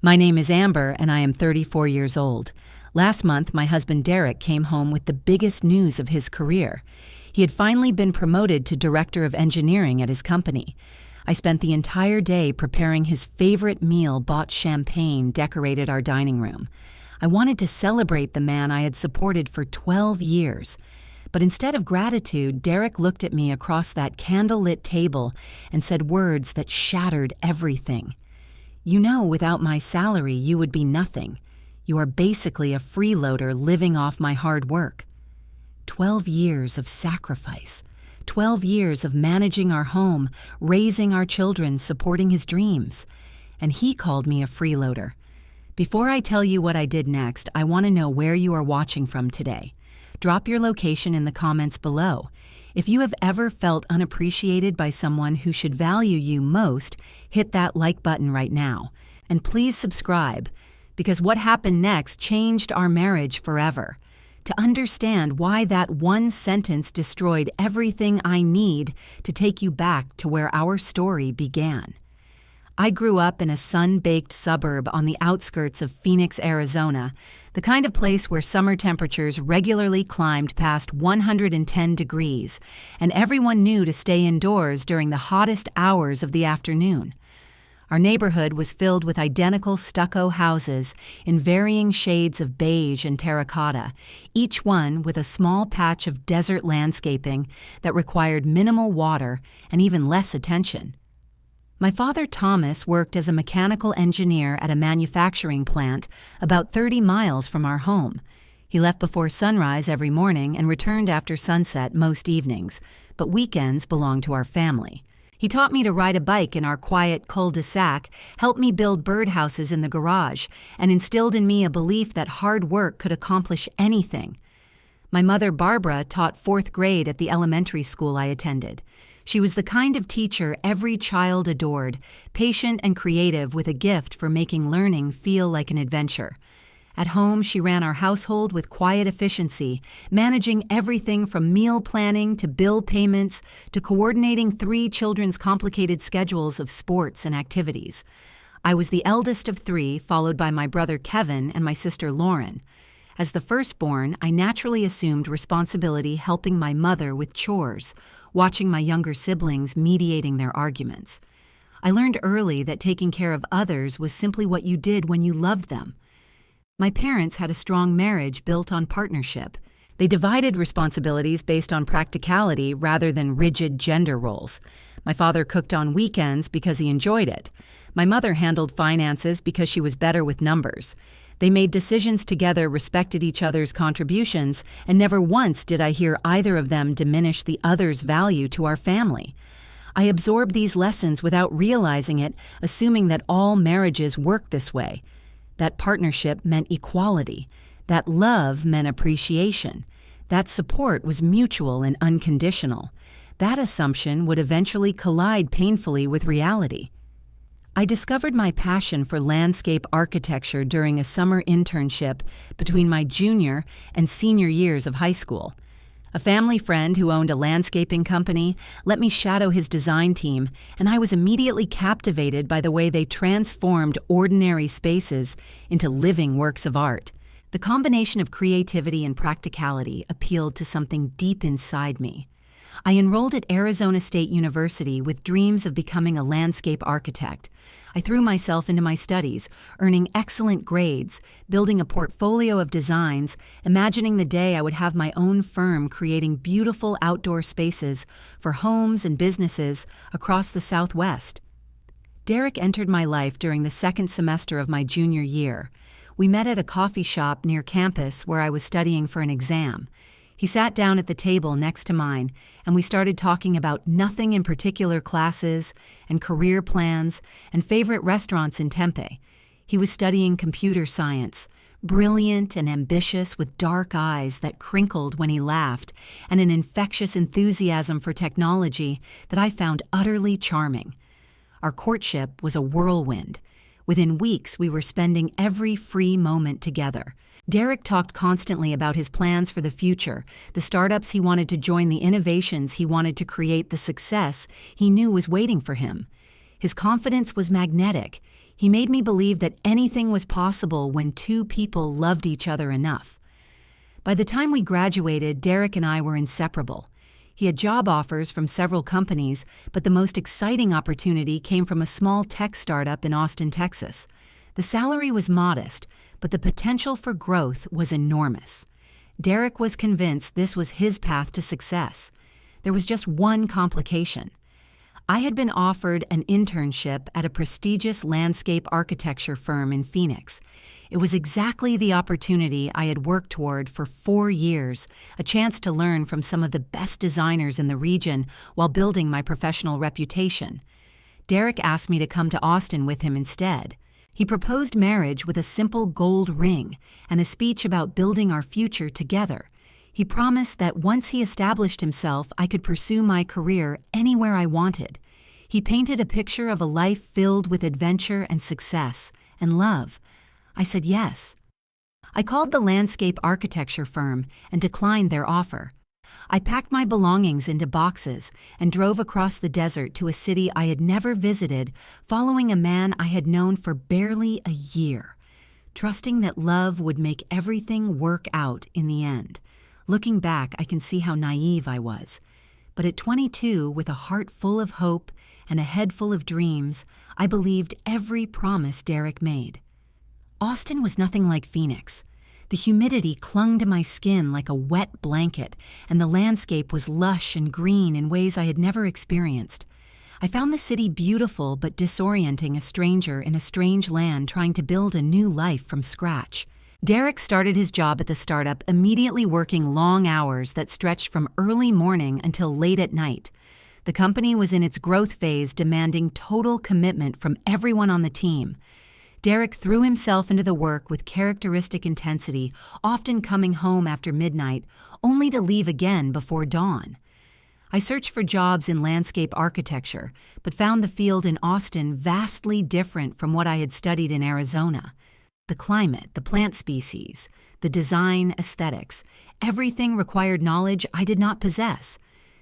My name is Amber, and I am 34 years old. Last month, my husband Derek came home with the biggest news of his career. He had finally been promoted to Director of Engineering at his company. I spent the entire day preparing his favorite meal, bought champagne, decorated our dining room. I wanted to celebrate the man I had supported for 12 years. But instead of gratitude, Derek looked at me across that candlelit table and said words that shattered everything. "You know, without my salary, you would be nothing. You are basically a freeloader living off my hard work." 12 years of sacrifice. 12 years of managing our home, raising our children, supporting his dreams. And he called me a freeloader. Before I tell you what I did next, I want to know where you are watching from today. Drop your location in the comments below. If you have ever felt unappreciated by someone who should value you most, hit that like button right now. And please subscribe, because what happened next changed our marriage forever. To understand why that one sentence destroyed everything I need to take you back to where our story began. I grew up in a sun-baked suburb on the outskirts of Phoenix, Arizona, the kind of place where summer temperatures regularly climbed past 110 degrees, and everyone knew to stay indoors during the hottest hours of the afternoon. Our neighborhood was filled with identical stucco houses in varying shades of beige and terracotta, each one with a small patch of desert landscaping that required minimal water and even less attention. My father, Thomas, worked as a mechanical engineer at a manufacturing plant about 30 miles from our home. He left before sunrise every morning and returned after sunset most evenings, but weekends belonged to our family. He taught me to ride a bike in our quiet cul-de-sac, helped me build birdhouses in the garage, and instilled in me a belief that hard work could accomplish anything. My mother, Barbara, taught 4th grade at the elementary school I attended. She was the kind of teacher every child adored, patient and creative with a gift for making learning feel like an adventure. At home, she ran our household with quiet efficiency, managing everything from meal planning to bill payments to coordinating 3 children's complicated schedules of sports and activities. I was the eldest of 3, followed by my brother Kevin and my sister Lauren. As the firstborn, I naturally assumed responsibility helping my mother with chores, watching my younger siblings mediating their arguments. I learned early that taking care of others was simply what you did when you loved them. My parents had a strong marriage built on partnership. They divided responsibilities based on practicality rather than rigid gender roles. My father cooked on weekends because he enjoyed it. My mother handled finances because she was better with numbers. They made decisions together, respected each other's contributions, and never once did I hear either of them diminish the other's value to our family. I absorbed these lessons without realizing it, assuming that all marriages work this way. That partnership meant equality. That love meant appreciation. That support was mutual and unconditional. That assumption would eventually collide painfully with reality. I discovered my passion for landscape architecture during a summer internship between my junior and senior years of high school. A family friend who owned a landscaping company let me shadow his design team, and I was immediately captivated by the way they transformed ordinary spaces into living works of art. The combination of creativity and practicality appealed to something deep inside me. I enrolled at Arizona State University with dreams of becoming a landscape architect. I threw myself into my studies, earning excellent grades, building a portfolio of designs, imagining the day I would have my own firm creating beautiful outdoor spaces for homes and businesses across the Southwest. Derek entered my life during the 2nd semester of my junior year. We met at a coffee shop near campus where I was studying for an exam. He sat down at the table next to mine, and we started talking about nothing in particular classes and career plans and favorite restaurants in Tempe. He was studying computer science, brilliant and ambitious with dark eyes that crinkled when he laughed and an infectious enthusiasm for technology that I found utterly charming. Our courtship was a whirlwind. Within weeks, we were spending every free moment together. Derek talked constantly about his plans for the future, the startups he wanted to join, the innovations he wanted to create, the success he knew was waiting for him. His confidence was magnetic. He made me believe that anything was possible when two people loved each other enough. By the time we graduated, Derek and I were inseparable. He had job offers from several companies, but the most exciting opportunity came from a small tech startup in Austin, Texas. The salary was modest, but the potential for growth was enormous. Derek was convinced this was his path to success. There was just one complication. I had been offered an internship at a prestigious landscape architecture firm in Phoenix. It was exactly the opportunity I had worked toward for 4 years, a chance to learn from some of the best designers in the region while building my professional reputation. Derek asked me to come to Austin with him instead. He proposed marriage with a simple gold ring and a speech about building our future together. He promised that once he established himself, I could pursue my career anywhere I wanted. He painted a picture of a life filled with adventure and success and love. I said yes. I called the landscape architecture firm and declined their offer. I packed my belongings into boxes and drove across the desert to a city I had never visited, following a man I had known for barely a year, trusting that love would make everything work out in the end. Looking back, I can see how naive I was. But at 22, with a heart full of hope and a head full of dreams, I believed every promise Derek made. Austin was nothing like Phoenix. The humidity clung to my skin like a wet blanket, and the landscape was lush and green in ways I had never experienced. I found the city beautiful but disorienting, a stranger in a strange land trying to build a new life from scratch. Derek started his job at the startup, immediately working long hours that stretched from early morning until late at night. The company was in its growth phase, demanding total commitment from everyone on the team. Derek threw himself into the work with characteristic intensity, often coming home after midnight, only to leave again before dawn. I searched for jobs in landscape architecture, but found the field in Austin vastly different from what I had studied in Arizona. The climate, the plant species, the design aesthetics, everything required knowledge I did not possess.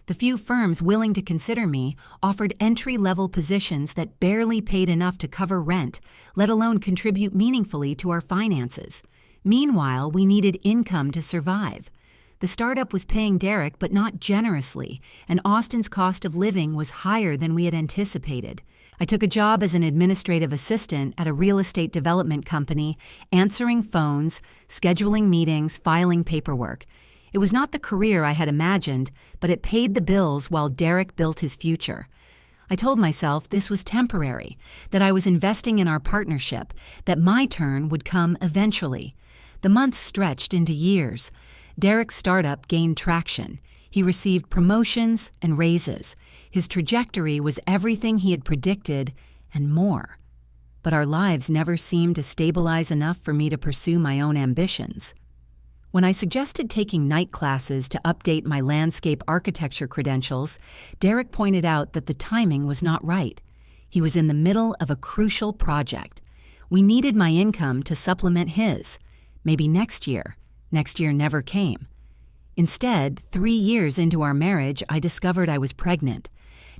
The few firms willing to consider me offered entry-level positions that barely paid enough to cover rent, let alone contribute meaningfully to our finances. Meanwhile, we needed income to survive. The startup was paying Derek, but not generously, and Austin's cost of living was higher than we had anticipated. I took a job as an administrative assistant at a real estate development company, answering phones, scheduling meetings, filing paperwork. It was not the career I had imagined, but it paid the bills while Derek built his future. I told myself this was temporary, that I was investing in our partnership, that my turn would come eventually. The months stretched into years. Derek's startup gained traction. He received promotions and raises. His trajectory was everything he had predicted and more. But our lives never seemed to stabilize enough for me to pursue my own ambitions. When I suggested taking night classes to update my landscape architecture credentials, Derek pointed out that the timing was not right. He was in the middle of a crucial project. We needed my income to supplement his. Maybe next year. Next year never came. Instead, 3 years into our marriage, I discovered I was pregnant.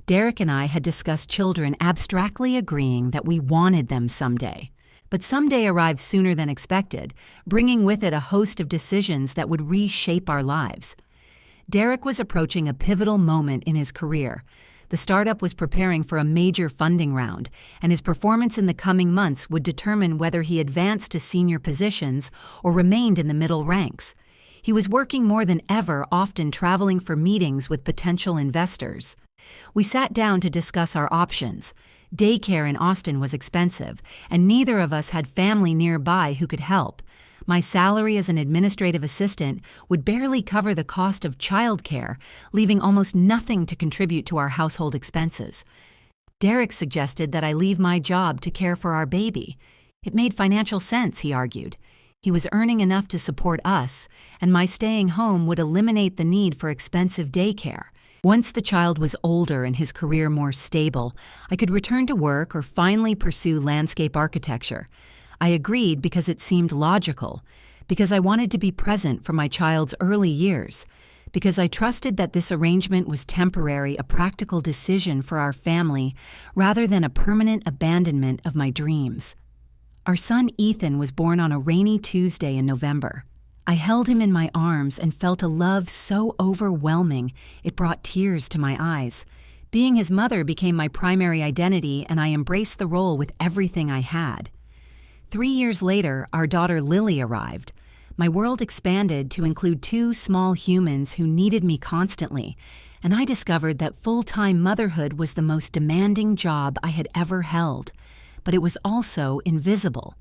Derek and I had discussed children, abstractly agreeing that we wanted them someday. But someday arrived sooner than expected, bringing with it a host of decisions that would reshape our lives. Derek was approaching a pivotal moment in his career. The startup was preparing for a major funding round, and his performance in the coming months would determine whether he advanced to senior positions or remained in the middle ranks. He was working more than ever, often traveling for meetings with potential investors. We sat down to discuss our options. Daycare in Austin was expensive, and neither of us had family nearby who could help. My salary as an administrative assistant would barely cover the cost of childcare, leaving almost nothing to contribute to our household expenses. Derek suggested that I leave my job to care for our baby. It made financial sense, he argued. He was earning enough to support us, and my staying home would eliminate the need for expensive daycare. Once the child was older and his career more stable, I could return to work or finally pursue landscape architecture. I agreed because it seemed logical, because I wanted to be present for my child's early years, because I trusted that this arrangement was temporary, a practical decision for our family, rather than a permanent abandonment of my dreams. Our son Ethan was born on a rainy Tuesday in November. I held him in my arms and felt a love so overwhelming it brought tears to my eyes. Being his mother became my primary identity, and I embraced the role with everything I had. 3 years later, our daughter Lily arrived. My world expanded to include 2 small humans who needed me constantly, and I discovered that full-time motherhood was the most demanding job I had ever held. But it was also invisible.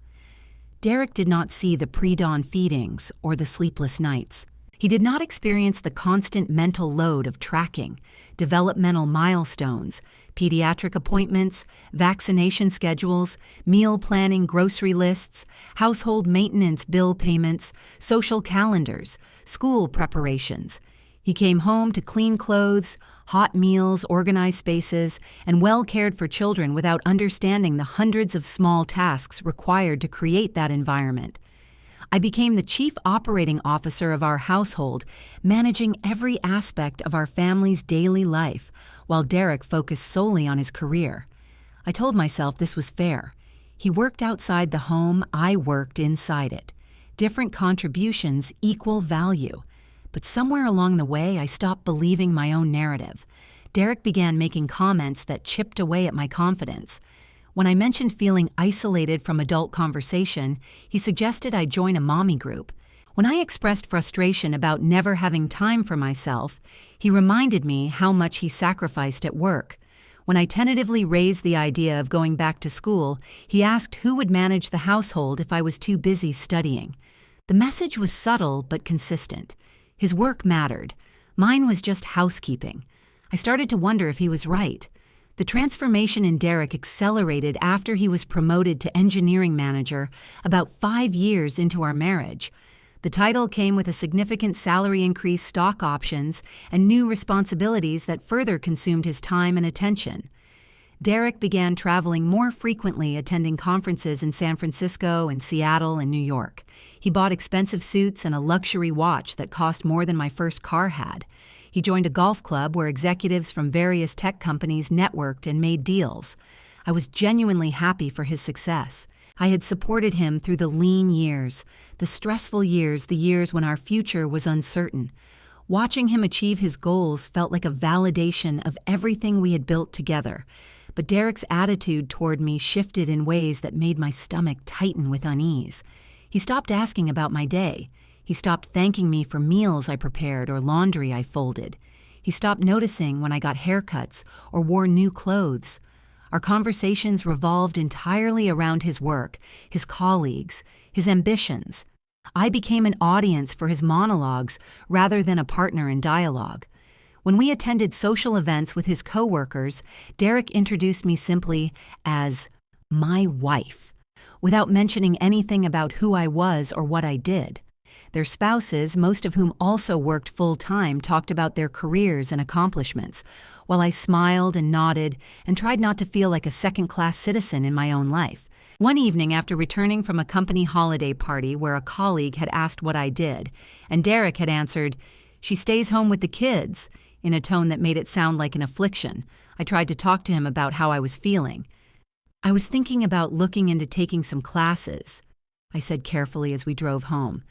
Derek did not see the pre-dawn feedings or the sleepless nights. He did not experience the constant mental load of tracking, developmental milestones, pediatric appointments, vaccination schedules, meal planning, grocery lists, household maintenance bill payments, social calendars, school preparations. He came home to clean clothes, hot meals, organized spaces, and well-cared-for children without understanding the hundreds of small tasks required to create that environment. I became the chief operating officer of our household, managing every aspect of our family's daily life, while Derek focused solely on his career. I told myself this was fair. He worked outside the home, I worked inside it. Different contributions, equal value. But somewhere along the way, I stopped believing my own narrative. Derek began making comments that chipped away at my confidence. When I mentioned feeling isolated from adult conversation, he suggested I join a mommy group. When I expressed frustration about never having time for myself, he reminded me how much he sacrificed at work. When I tentatively raised the idea of going back to school, he asked who would manage the household if I was too busy studying. The message was subtle but consistent. His work mattered. Mine was just housekeeping. I started to wonder if he was right. The transformation in Derek accelerated after he was promoted to engineering manager about 5 years into our marriage. The title came with a significant salary increase, stock options, and new responsibilities that further consumed his time and attention. Derek began traveling more frequently, attending conferences in San Francisco and Seattle and New York. He bought expensive suits and a luxury watch that cost more than my first car had. He joined a golf club where executives from various tech companies networked and made deals. I was genuinely happy for his success. I had supported him through the lean years, the stressful years, the years when our future was uncertain. Watching him achieve his goals felt like a validation of everything we had built together. But Derek's attitude toward me shifted in ways that made my stomach tighten with unease. He stopped asking about my day. He stopped thanking me for meals I prepared or laundry I folded. He stopped noticing when I got haircuts or wore new clothes. Our conversations revolved entirely around his work, his colleagues, his ambitions. I became an audience for his monologues rather than a partner in dialogue. When we attended social events with his coworkers, Derek introduced me simply as my wife, without mentioning anything about who I was or what I did. Their spouses, most of whom also worked full-time, talked about their careers and accomplishments, while I smiled and nodded and tried not to feel like a second-class citizen in my own life. One evening after returning from a company holiday party where a colleague had asked what I did, and Derek had answered, "She stays home with the kids," in a tone that made it sound like an affliction, I tried to talk to him about how I was feeling. "I was thinking about looking into taking some classes," I said carefully as we drove home.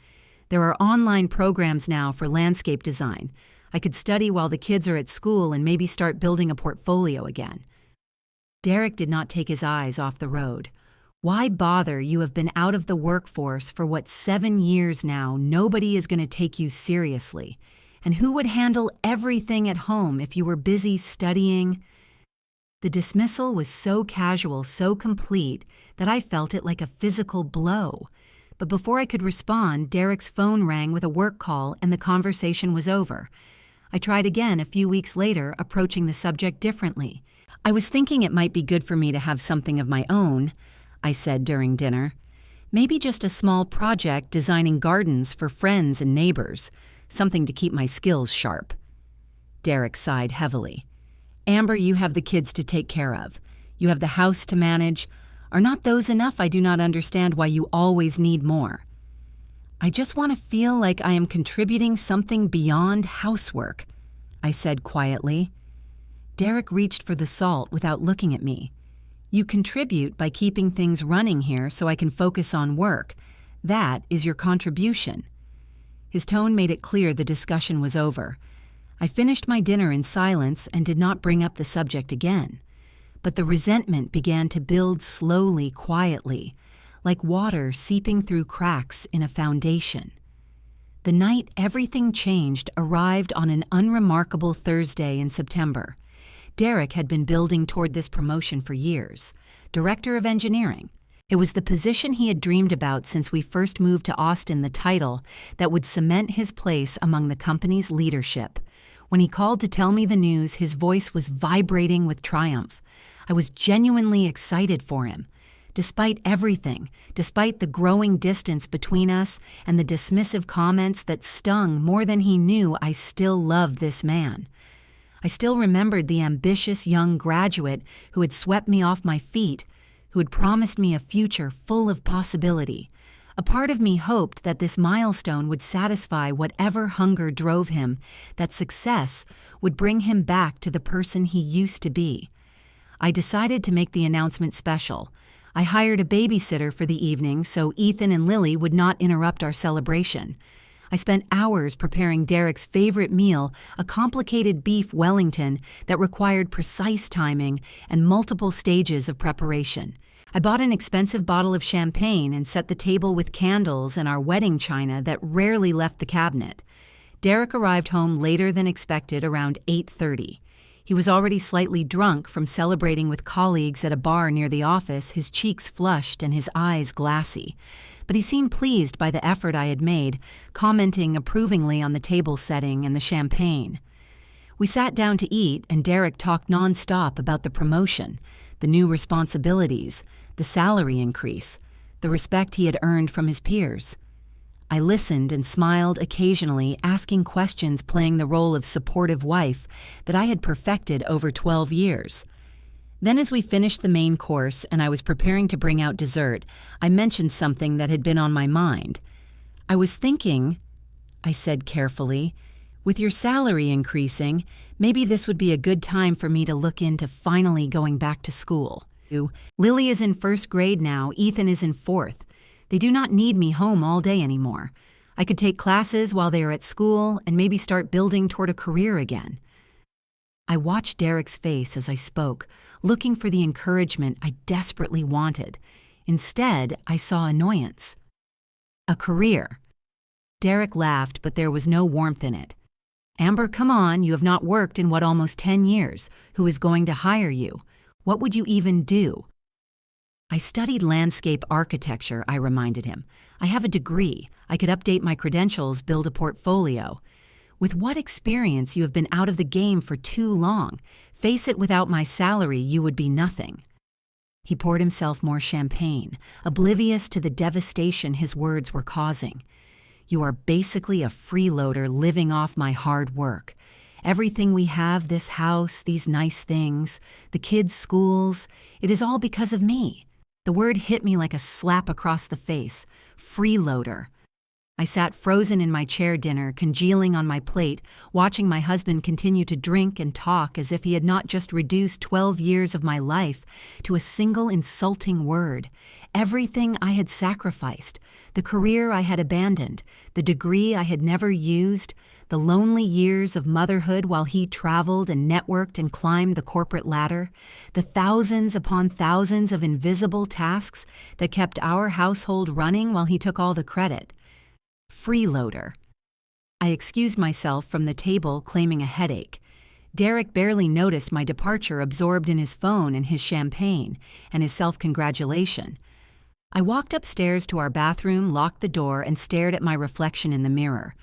"There are online programs now for landscape design. I could study while the kids are at school and maybe start building a portfolio again." Derek did not take his eyes off the road. "Why bother? You have been out of the workforce for 7 years now. Nobody is going to take you seriously. And who would handle everything at home if you were busy studying?" The dismissal was so casual, so complete, that I felt it like a physical blow. But before I could respond, Derek's phone rang with a work call and the conversation was over. I tried again a few weeks later, approaching the subject differently. "I was thinking it might be good for me to have something of my own," I said during dinner. "Maybe just a small project designing gardens for friends and neighbors, something to keep my skills sharp." Derek sighed heavily. "Amber, you have the kids to take care of. You have the house to manage. Are not those enough? I do not understand why you always need more." I just want to feel like I am contributing something beyond housework, I said quietly. Derek reached for the salt without looking at me. You contribute by keeping things running here so I can focus on work. That is your contribution. His tone made it clear the discussion was over. I finished my dinner in silence and did not bring up the subject again. But the resentment began to build slowly, quietly, like water seeping through cracks in a foundation. The night everything changed arrived on an unremarkable Thursday in September. Derek had been building toward this promotion for years, Director of Engineering. It was the position he had dreamed about since we first moved to Austin, the title that would cement his place among the company's leadership. When he called to tell me the news, his voice was vibrating with triumph. I was genuinely excited for him. Despite everything, despite the growing distance between us and the dismissive comments that stung more than he knew, I still loved this man. I still remembered the ambitious young graduate who had swept me off my feet, who had promised me a future full of possibility. A part of me hoped that this milestone would satisfy whatever hunger drove him, that success would bring him back to the person he used to be. I decided to make the announcement special. I hired a babysitter for the evening so Ethan and Lily would not interrupt our celebration. I spent hours preparing Derek's favorite meal, a complicated beef Wellington that required precise timing and multiple stages of preparation. I bought an expensive bottle of champagne and set the table with candles and our wedding china that rarely left the cabinet. Derek arrived home later than expected, around 8:30. He was already slightly drunk from celebrating with colleagues at a bar near the office, his cheeks flushed and his eyes glassy. But he seemed pleased by the effort I had made, commenting approvingly on the table setting and the champagne. We sat down to eat, and Derek talked nonstop about the promotion, the new responsibilities, the salary increase, the respect he had earned from his peers. I listened and smiled occasionally, asking questions, playing the role of supportive wife that I had perfected over 12 years. Then as we finished the main course and I was preparing to bring out dessert, I mentioned something that had been on my mind. I was thinking, I said carefully, with your salary increasing, maybe this would be a good time for me to look into finally going back to school. Lily is in first grade now, Ethan is in fourth. They do not need me home all day anymore. I could take classes while they are at school and maybe start building toward a career again. I watched Derek's face as I spoke, looking for the encouragement I desperately wanted. Instead, I saw annoyance. A career. Derek laughed, but there was no warmth in it. Amber, come on, you have not worked in almost 10 years. Who is going to hire you? What would you even do? I studied landscape architecture, I reminded him. I have a degree. I could update my credentials, build a portfolio. With what experience? You have been out of the game for too long. Face it, without my salary, you would be nothing. He poured himself more champagne, oblivious to the devastation his words were causing. You are basically a freeloader living off my hard work. Everything we have, this house, these nice things, the kids' schools, it is all because of me. The word hit me like a slap across the face. Freeloader. I sat frozen in my chair, dinner congealing on my plate, watching my husband continue to drink and talk as if he had not just reduced 12 years of my life to a single insulting word. Everything I had sacrificed, the career I had abandoned, the degree I had never used, the lonely years of motherhood while he traveled and networked and climbed the corporate ladder, the thousands upon thousands of invisible tasks that kept our household running while he took all the credit. Freeloader. I excused myself from the table, claiming a headache. Derek barely noticed my departure, absorbed in his phone and his champagne and his self-congratulation. I walked upstairs to our bathroom, locked the door, and stared at my reflection in the mirror.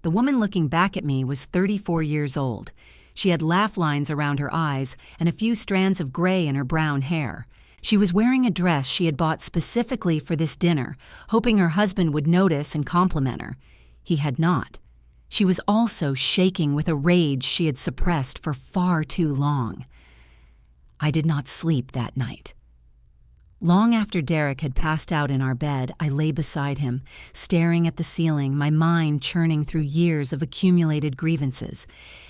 The woman looking back at me was 34 years old. She had laugh lines around her eyes and a few strands of gray in her brown hair. She was wearing a dress she had bought specifically for this dinner, hoping her husband would notice and compliment her. He had not. She was also shaking with a rage she had suppressed for far too long. I did not sleep that night. Long after Derek had passed out in our bed, I lay beside him, staring at the ceiling, my mind churning through years of accumulated grievances.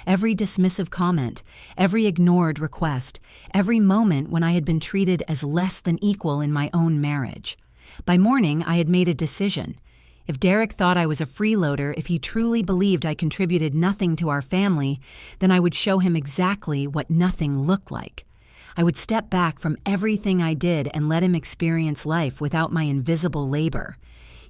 Every dismissive comment, every ignored request, every moment when I had been treated as less than equal in my own marriage. By morning, I had made a decision. If Derek thought I was a freeloader, if he truly believed I contributed nothing to our family, then I would show him exactly what nothing looked like. I would step back from everything I did and let him experience life without my invisible labor.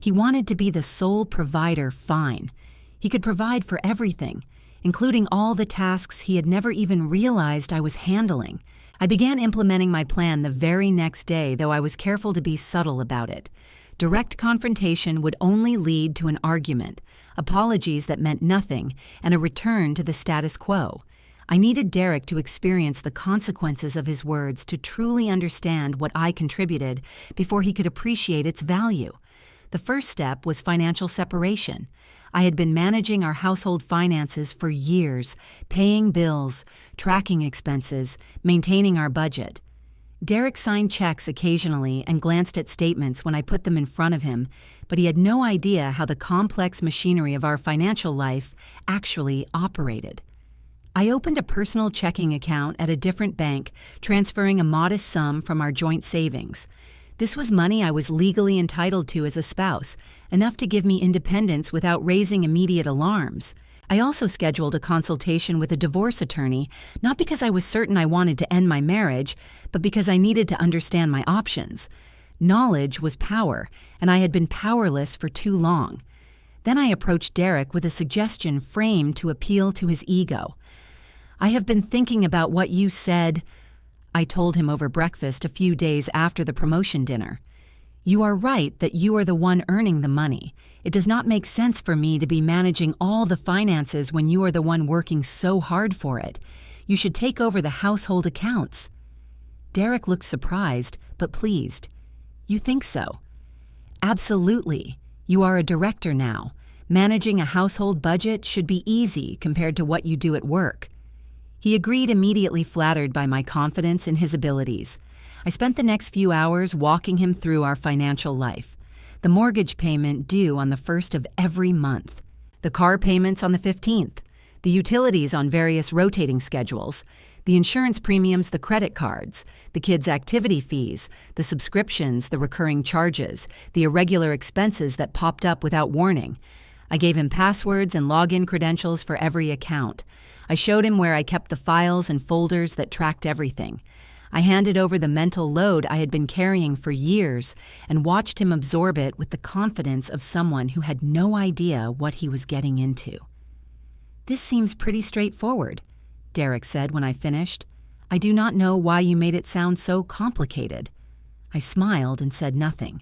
He wanted to be the sole provider, fine. He could provide for everything, including all the tasks he had never even realized I was handling. I began implementing my plan the very next day, though I was careful to be subtle about it. Direct confrontation would only lead to an argument, apologies that meant nothing, and a return to the status quo. I needed Derek to experience the consequences of his words to truly understand what I contributed before he could appreciate its value. The first step was financial separation. I had been managing our household finances for years, paying bills, tracking expenses, maintaining our budget. Derek signed checks occasionally and glanced at statements when I put them in front of him, but he had no idea how the complex machinery of our financial life actually operated. I opened a personal checking account at a different bank, transferring a modest sum from our joint savings. This was money I was legally entitled to as a spouse, enough to give me independence without raising immediate alarms. I also scheduled a consultation with a divorce attorney, not because I was certain I wanted to end my marriage, but because I needed to understand my options. Knowledge was power, and I had been powerless for too long. Then I approached Derek with a suggestion framed to appeal to his ego. "I have been thinking about what you said," I told him over breakfast a few days after the promotion dinner. "You are right that you are the one earning the money. It does not make sense for me to be managing all the finances when you are the one working so hard for it. You should take over the household accounts." Derek looked surprised, but pleased. "You think so?" "Absolutely. You are a director now. Managing a household budget should be easy compared to what you do at work." He agreed, immediately flattered by my confidence in his abilities. I spent the next few hours walking him through our financial life. The mortgage payment due on the 1st of every month, the car payments on the 15th, the utilities on various rotating schedules, the insurance premiums, the credit cards, the kids' activity fees, the subscriptions, the recurring charges, the irregular expenses that popped up without warning. I gave him passwords and login credentials for every account. I showed him where I kept the files and folders that tracked everything. I handed over the mental load I had been carrying for years and watched him absorb it with the confidence of someone who had no idea what he was getting into. "This seems pretty straightforward," Derek said when I finished. "I do not know why you made it sound so complicated." I smiled and said nothing.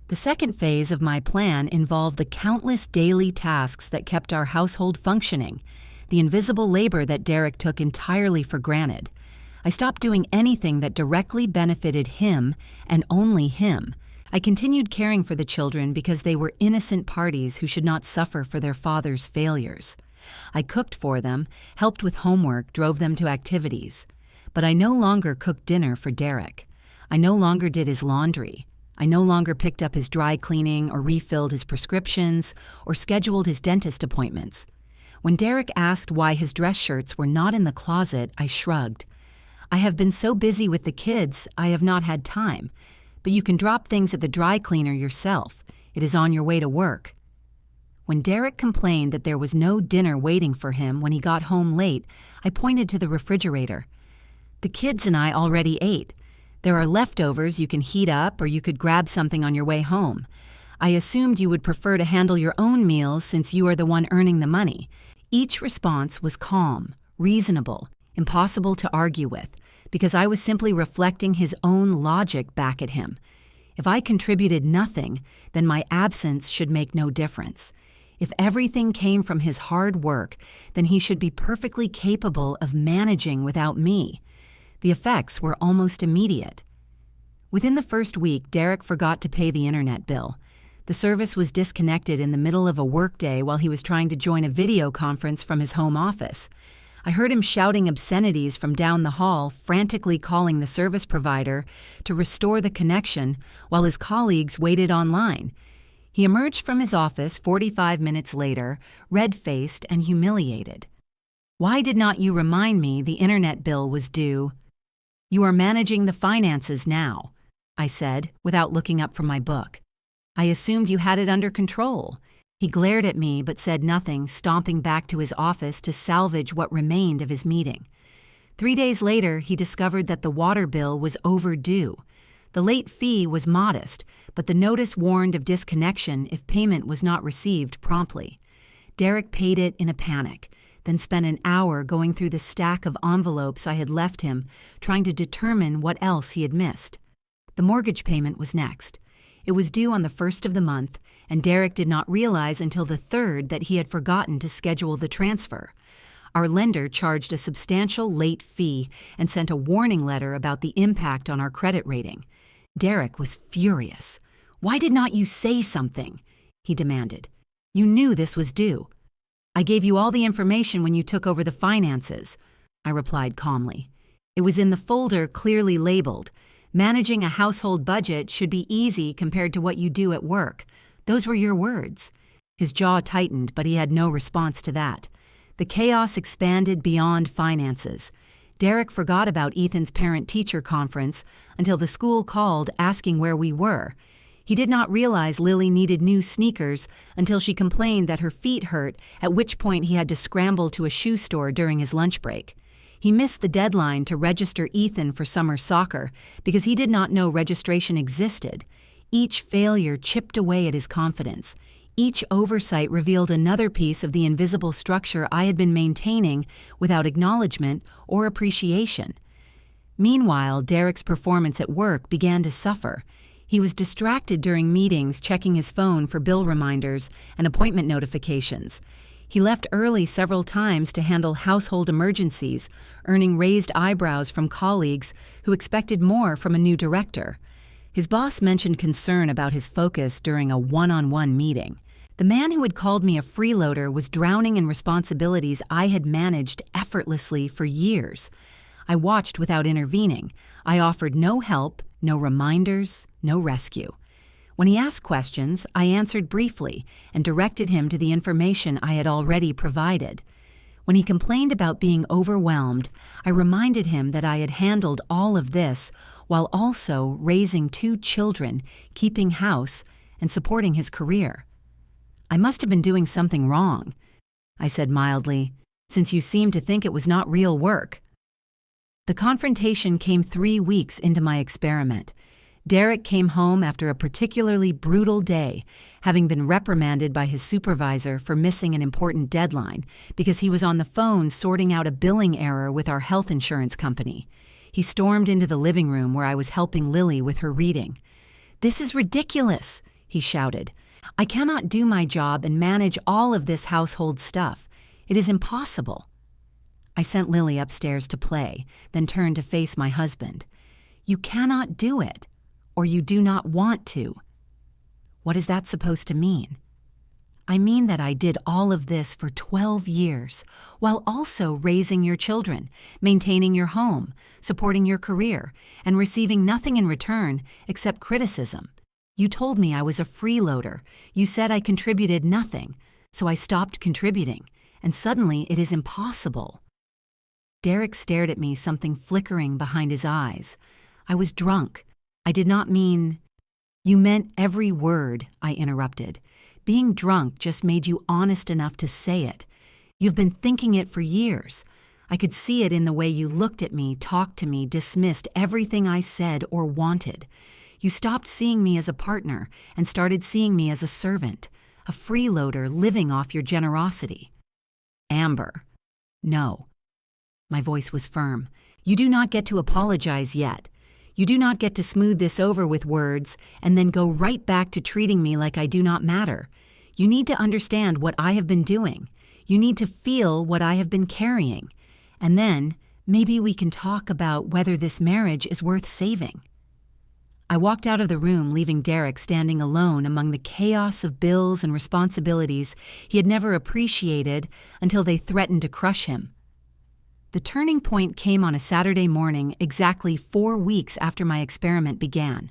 The second phase of my plan involved the countless daily tasks that kept our household functioning, the invisible labor that Derek took entirely for granted. I stopped doing anything that directly benefited him and only him. I continued caring for the children because they were innocent parties who should not suffer for their father's failures. I cooked for them, helped with homework, drove them to activities. But I no longer cooked dinner for Derek. I no longer did his laundry. I no longer picked up his dry cleaning or refilled his prescriptions or scheduled his dentist appointments. When Derek asked why his dress shirts were not in the closet, I shrugged. "I have been so busy with the kids, I have not had time. But you can drop things at the dry cleaner yourself. It is on your way to work." When Derek complained that there was no dinner waiting for him when he got home late, I pointed to the refrigerator. "The kids and I already ate. There are leftovers you can heat up, or you could grab something on your way home. I assumed you would prefer to handle your own meals since you are the one earning the money." Each response was calm, reasonable, impossible to argue with, because I was simply reflecting his own logic back at him. If I contributed nothing, then my absence should make no difference. If everything came from his hard work, then he should be perfectly capable of managing without me. The effects were almost immediate. Within the first week, Derek forgot to pay the internet bill. The service was disconnected in the middle of a workday while he was trying to join a video conference from his home office. I heard him shouting obscenities from down the hall, frantically calling the service provider to restore the connection while his colleagues waited online. He emerged from his office 45 minutes later, red-faced and humiliated. "Why did not you remind me the internet bill was due?" "You are managing the finances now," I said, without looking up from my book. "I assumed you had it under control." He glared at me but said nothing, stomping back to his office to salvage what remained of his meeting. 3 days later, he discovered that the water bill was overdue. The late fee was modest, but the notice warned of disconnection if payment was not received promptly. Derek paid it in a panic, then spent an hour going through the stack of envelopes I had left him, trying to determine what else he had missed. The mortgage payment was next. It was due on the 1st of the month, and Derek did not realize until the 3rd that he had forgotten to schedule the transfer. Our lender charged a substantial late fee and sent a warning letter about the impact on our credit rating. Derek was furious. "Why did not you say something?" he demanded. "You knew this was due." "I gave you all the information when you took over the finances," I replied calmly. "It was in the folder clearly labeled. Managing a household budget should be easy compared to what you do at work. Those were your words." His jaw tightened, but he had no response to that. The chaos expanded beyond finances. Derek forgot about Ethan's parent-teacher conference until the school called asking where we were. He did not realize Lily needed new sneakers until she complained that her feet hurt, at which point he had to scramble to a shoe store during his lunch break. He missed the deadline to register Ethan for summer soccer because he did not know registration existed. Each failure chipped away at his confidence. Each oversight revealed another piece of the invisible structure I had been maintaining without acknowledgement or appreciation. Meanwhile, Derek's performance at work began to suffer. He was distracted during meetings, checking his phone for bill reminders and appointment notifications. He left early several times to handle household emergencies, earning raised eyebrows from colleagues who expected more from a new director. His boss mentioned concern about his focus during a one-on-one meeting. The man who had called me a freeloader was drowning in responsibilities I had managed effortlessly for years. I watched without intervening. I offered no help, no reminders, no rescue. When he asked questions, I answered briefly and directed him to the information I had already provided. When he complained about being overwhelmed, I reminded him that I had handled all of this while also raising 2 children, keeping house, and supporting his career. "I must have been doing something wrong," I said mildly, "since you seem to think it was not real work." The confrontation came 3 weeks into my experiment. Derek came home after a particularly brutal day, having been reprimanded by his supervisor for missing an important deadline because he was on the phone sorting out a billing error with our health insurance company. He stormed into the living room where I was helping Lily with her reading. "This is ridiculous," he shouted. "I cannot do my job and manage all of this household stuff. It is impossible." I sent Lily upstairs to play, then turned to face my husband. "You cannot do it, or you do not want to." What is that supposed to mean? I mean that I did all of this for 12 years, while also raising your children, maintaining your home, supporting your career, and receiving nothing in return except criticism. You told me I was a freeloader. You said I contributed nothing, so I stopped contributing, and suddenly it is impossible. Derek stared at me, something flickering behind his eyes. I was drunk. I did not mean... "You meant every word," I interrupted. "Being drunk just made you honest enough to say it. You've been thinking it for years. I could see it in the way you looked at me, talked to me, dismissed everything I said or wanted. You stopped seeing me as a partner and started seeing me as a servant, a freeloader living off your generosity." "Amber." "No." My voice was firm. "You do not get to apologize yet. You do not get to smooth this over with words and then go right back to treating me like I do not matter. You need to understand what I have been doing. You need to feel what I have been carrying. And then maybe we can talk about whether this marriage is worth saving." I walked out of the room, leaving Derek standing alone among the chaos of bills and responsibilities he had never appreciated until they threatened to crush him. The turning point came on a Saturday morning exactly 4 weeks after my experiment began.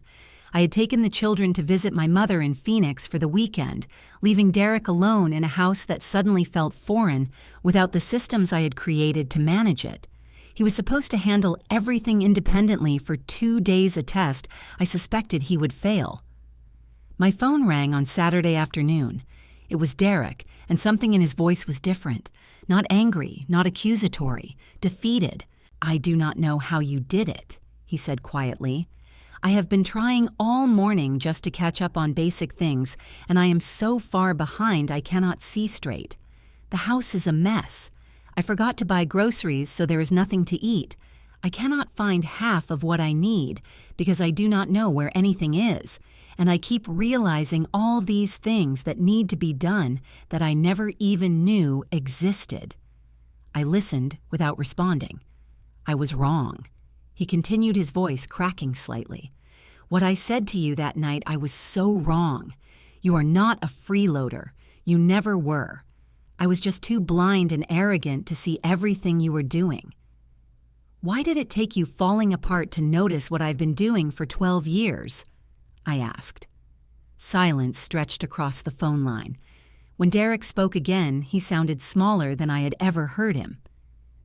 I had taken the children to visit my mother in Phoenix for the weekend, leaving Derek alone in a house that suddenly felt foreign without the systems I had created to manage it. He was supposed to handle everything independently for 2 days a test I suspected he would fail. My phone rang on Saturday afternoon. It was Derek, and something in his voice was different. Not angry, not accusatory, defeated. "I do not know how you did it," he said quietly. "I have been trying all morning just to catch up on basic things, and I am so far behind I cannot see straight. The house is a mess. I forgot to buy groceries, so there is nothing to eat. I cannot find half of what I need because I do not know where anything is, and I keep realizing all these things that need to be done that I never even knew existed." I listened without responding. I was wrong. He continued, his voice cracking slightly. "What I said to you that night, I was so wrong. You are not a freeloader. You never were. I was just too blind and arrogant to see everything you were doing." "Why did it take you falling apart to notice what I've been doing for 12 years? I asked. Silence stretched across the phone line. When Derek spoke again, he sounded smaller than I had ever heard him.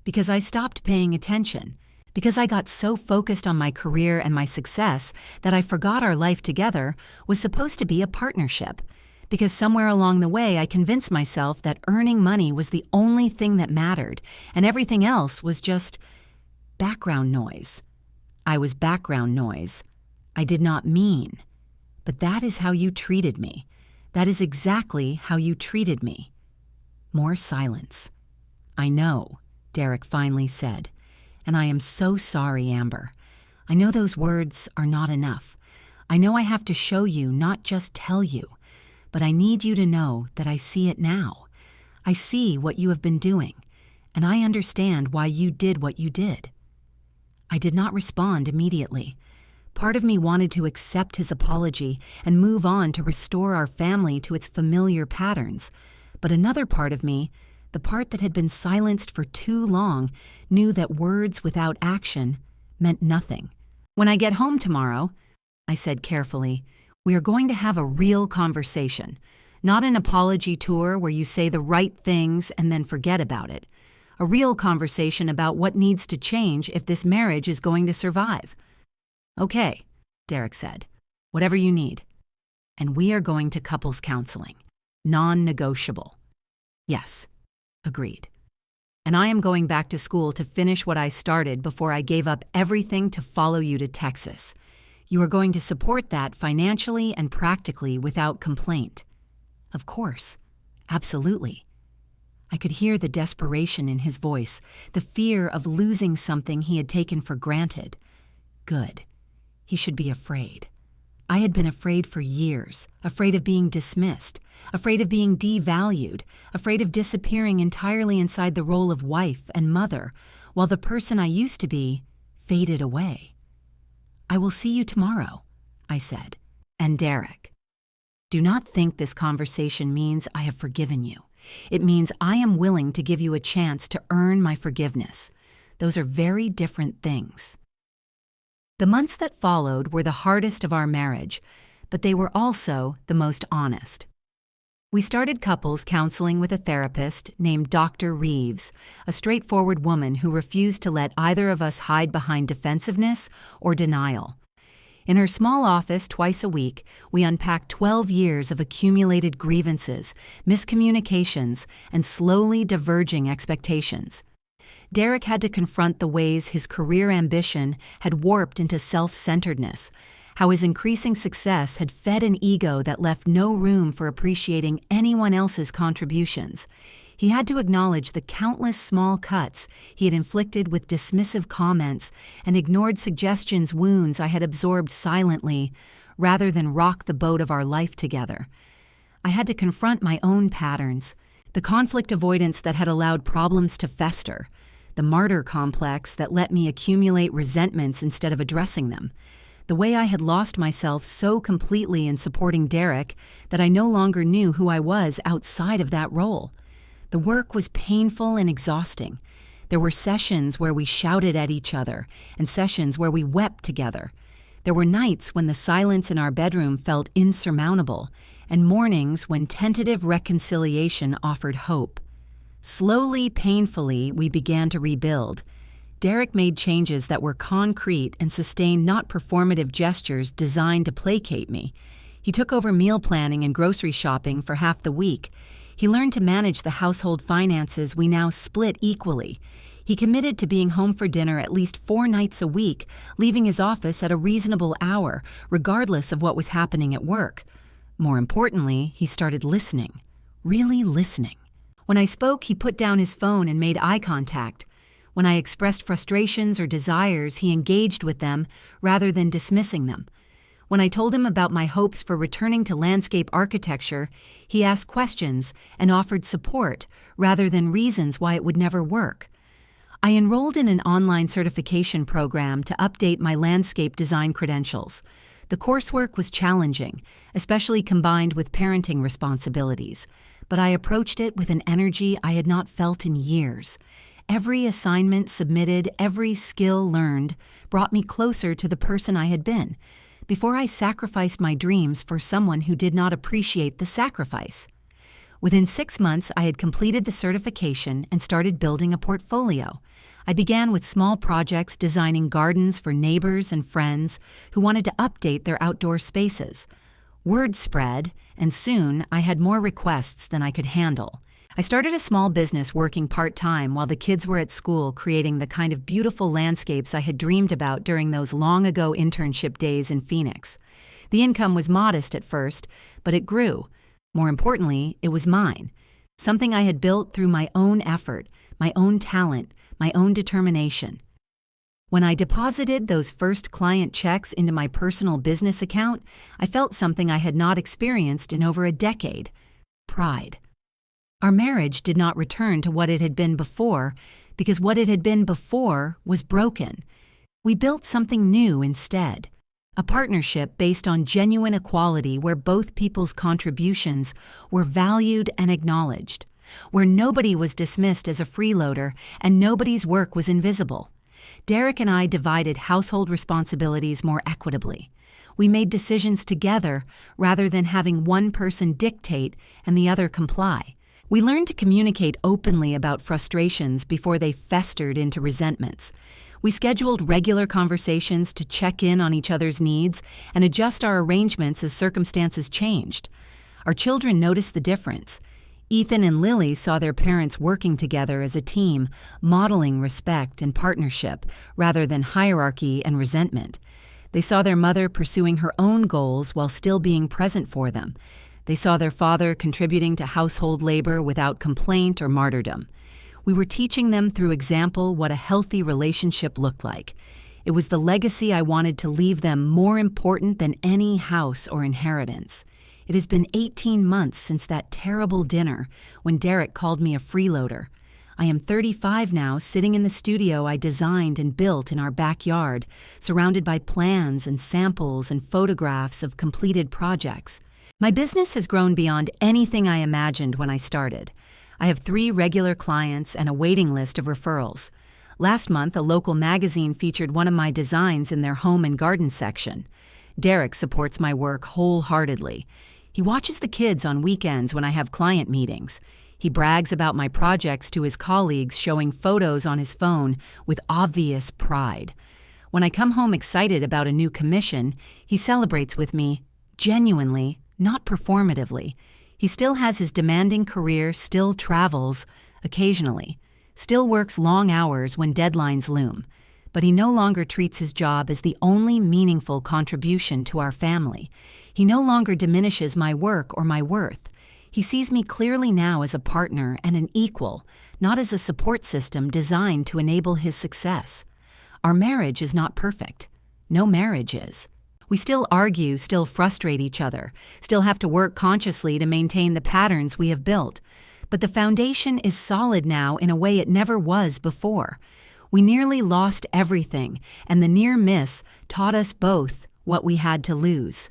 "Because I stopped paying attention. Because I got so focused on my career and my success that I forgot our life together was supposed to be a partnership. Because somewhere along the way I convinced myself that earning money was the only thing that mattered, and everything else was just background noise. I was background noise. I did not mean. But that is how you treated me. That is exactly how you treated me." More silence. "I know," Derek finally said. "And I am so sorry, Amber. I know those words are not enough. I know I have to show you, not just tell you. But I need you to know that I see it now. I see what you have been doing, and I understand why you did what you did." I did not respond immediately. Part of me wanted to accept his apology and move on to restore our family to its familiar patterns. But another part of me, the part that had been silenced for too long, knew that words without action meant nothing. "When I get home tomorrow," I said carefully, "we are going to have a real conversation. Not an apology tour where you say the right things and then forget about it. A real conversation about what needs to change if this marriage is going to survive." "Okay," Derek said. "Whatever you need. And we are going to couples counseling. Non-negotiable." "Yes," agreed. "And I am going back to school to finish what I started before I gave up everything to follow you to Texas. You are going to support that financially and practically without complaint." "Of course. Absolutely." I could hear the desperation in his voice, the fear of losing something he had taken for granted. Good. He should be afraid. I had been afraid for years, afraid of being dismissed, afraid of being devalued, afraid of disappearing entirely inside the role of wife and mother, while the person I used to be faded away. "I will see you tomorrow," I said. "And Derek. Do not think this conversation means I have forgiven you. It means I am willing to give you a chance to earn my forgiveness. Those are very different things." The months that followed were the hardest of our marriage, but they were also the most honest. We started couples counseling with a therapist named Dr. Reeves, a straightforward woman who refused to let either of us hide behind defensiveness or denial. In her small office twice a week, we unpacked 12 years of accumulated grievances, miscommunications, and slowly diverging expectations. Derek had to confront the ways his career ambition had warped into self-centeredness, how his increasing success had fed an ego that left no room for appreciating anyone else's contributions. He had to acknowledge the countless small cuts he had inflicted with dismissive comments and ignored suggestions, wounds I had absorbed silently, rather than rock the boat of our life together. I had to confront my own patterns, the conflict avoidance that had allowed problems to fester, the martyr complex that let me accumulate resentments instead of addressing them, the way I had lost myself so completely in supporting Derek that I no longer knew who I was outside of that role. The work was painful and exhausting. There were sessions where we shouted at each other and sessions where we wept together. There were nights when the silence in our bedroom felt insurmountable and mornings when tentative reconciliation offered hope. Slowly, painfully, we began to rebuild. Derek made changes that were concrete and sustained, not performative gestures designed to placate me. He took over meal planning and grocery shopping for half the week. He learned to manage the household finances we now split equally. He committed to being home for dinner at least 4 nights a week, leaving his office at a reasonable hour, regardless of what was happening at work. More importantly, he started listening. Really listening. When I spoke, he put down his phone and made eye contact. When I expressed frustrations or desires, he engaged with them rather than dismissing them. When I told him about my hopes for returning to landscape architecture, he asked questions and offered support rather than reasons why it would never work. I enrolled in an online certification program to update my landscape design credentials. The coursework was challenging, especially combined with parenting responsibilities, but I approached it with an energy I had not felt in years. Every assignment submitted, every skill learned, brought me closer to the person I had been, before I sacrificed my dreams for someone who did not appreciate the sacrifice. Within 6 months, I had completed the certification and started building a portfolio. I began with small projects designing gardens for neighbors and friends who wanted to update their outdoor spaces. Word spread, and soon I had more requests than I could handle. I started a small business working part-time while the kids were at school, creating the kind of beautiful landscapes I had dreamed about during those long-ago internship days in Phoenix. The income was modest at first, but it grew. More importantly, it was mine. Something I had built through my own effort, my own talent, my own determination. When I deposited those first client checks into my personal business account, I felt something I had not experienced in over a decade: pride. Our marriage did not return to what it had been before, because what it had been before was broken. We built something new instead. A partnership based on genuine equality where both people's contributions were valued and acknowledged, where nobody was dismissed as a freeloader and nobody's work was invisible. Derek and I divided household responsibilities more equitably. We made decisions together rather than having one person dictate and the other comply. We learned to communicate openly about frustrations before they festered into resentments. We scheduled regular conversations to check in on each other's needs and adjust our arrangements as circumstances changed. Our children noticed the difference. Ethan and Lily saw their parents working together as a team, modeling respect and partnership rather than hierarchy and resentment. They saw their mother pursuing her own goals while still being present for them. They saw their father contributing to household labor without complaint or martyrdom. We were teaching them through example what a healthy relationship looked like. It was the legacy I wanted to leave them, more important than any house or inheritance. It has been 18 months since that terrible dinner when Derek called me a freeloader. I am 35 now, sitting in the studio I designed and built in our backyard, surrounded by plans and samples and photographs of completed projects. My business has grown beyond anything I imagined when I started. I have 3 regular clients and a waiting list of referrals. Last month, a local magazine featured one of my designs in their home and garden section. Derek supports my work wholeheartedly. He watches the kids on weekends when I have client meetings. He brags about my projects to his colleagues, showing photos on his phone with obvious pride. When I come home excited about a new commission, he celebrates with me, genuinely, not performatively. He still has his demanding career, still travels, occasionally, still works long hours when deadlines loom, but he no longer treats his job as the only meaningful contribution to our family. He no longer diminishes my work or my worth. He sees me clearly now as a partner and an equal, not as a support system designed to enable his success. Our marriage is not perfect. No marriage is. We still argue, still frustrate each other, still have to work consciously to maintain the patterns we have built. But the foundation is solid now in a way it never was before. We nearly lost everything, and the near miss taught us both what we had to lose.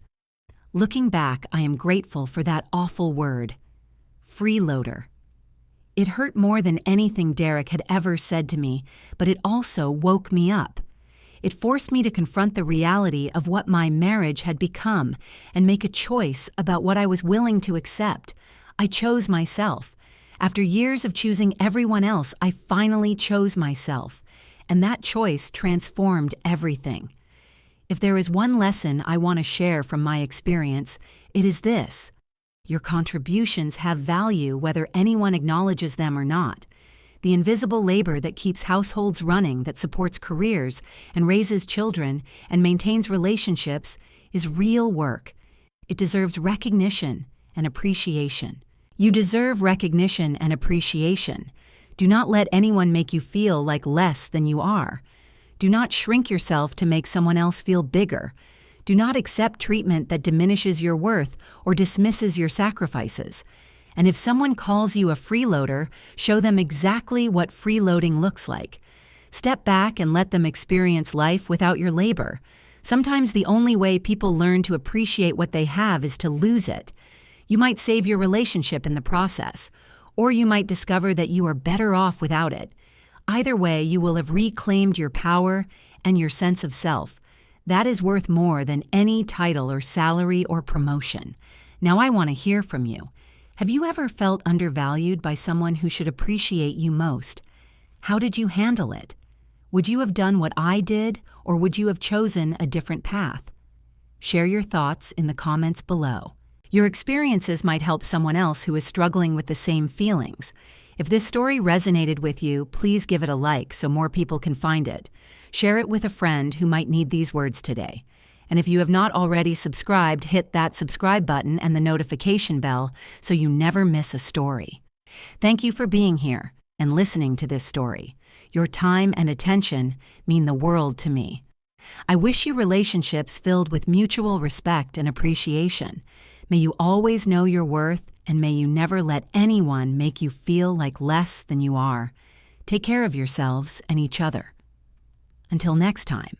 Looking back, I am grateful for that awful word, freeloader. It hurt more than anything Derek had ever said to me, but it also woke me up. It forced me to confront the reality of what my marriage had become and make a choice about what I was willing to accept. I chose myself. After years of choosing everyone else, I finally chose myself, and that choice transformed everything. If there is one lesson I want to share from my experience, it is this: your contributions have value whether anyone acknowledges them or not. The invisible labor that keeps households running, that supports careers and raises children and maintains relationships is real work. It deserves recognition and appreciation. You deserve recognition and appreciation. Do not let anyone make you feel like less than you are. Do not shrink yourself to make someone else feel bigger. Do not accept treatment that diminishes your worth or dismisses your sacrifices. And if someone calls you a freeloader, show them exactly what freeloading looks like. Step back and let them experience life without your labor. Sometimes the only way people learn to appreciate what they have is to lose it. You might save your relationship in the process, or you might discover that you are better off without it. Either way, you will have reclaimed your power and your sense of self. That is worth more than any title or salary or promotion. Now I want to hear from you. Have you ever felt undervalued by someone who should appreciate you most? How did you handle it? Would you have done what I did, or would you have chosen a different path? Share your thoughts in the comments below. Your experiences might help someone else who is struggling with the same feelings. If this story resonated with you, please give it a like so more people can find it. Share it with a friend who might need these words today. And if you have not already subscribed, hit that subscribe button and the notification bell so you never miss a story. Thank you for being here and listening to this story. Your time and attention mean the world to me. I wish you relationships filled with mutual respect and appreciation. May you always know your worth, and may you never let anyone make you feel like less than you are. Take care of yourselves and each other. Until next time.